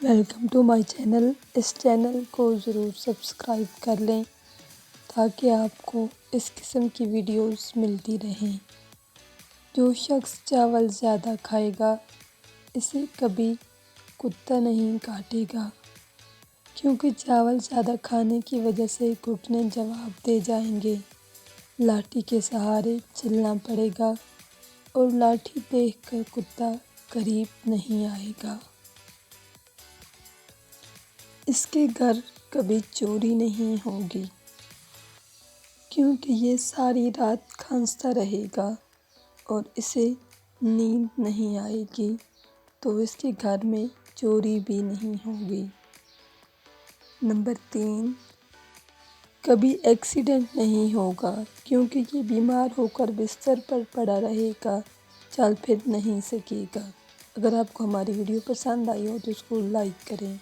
Welcome to my channel. اس channel کو ضرور سبسکرائب کر لیں تاکہ آپ کو اس قسم کی ویڈیوز ملتی رہیں۔ جو شخص چاول زیادہ کھائے گا اسے کبھی کتا نہیں کاٹے گا، کیونکہ چاول زیادہ کھانے کی وجہ سے گھٹنے جواب دے جائیں گے، لاٹھی کے سہارے چلنا پڑے گا اور لاٹھی دیکھ کر کتا قریب نہیں آئے گا۔ اس کے گھر کبھی چوری نہیں ہوگی، کیونکہ یہ ساری رات کھانستا رہے گا اور اسے نیند نہیں آئے گی، تو اس کے گھر میں چوری بھی نہیں ہوگی۔ نمبر 3، کبھی ایکسیڈنٹ نہیں ہوگا، کیونکہ یہ بیمار ہو کر بستر پر پڑا رہے گا، چل پھر نہیں سکے گا۔ اگر آپ کو ہماری ویڈیو پسند آئی ہو تو اس کو لائک کریں۔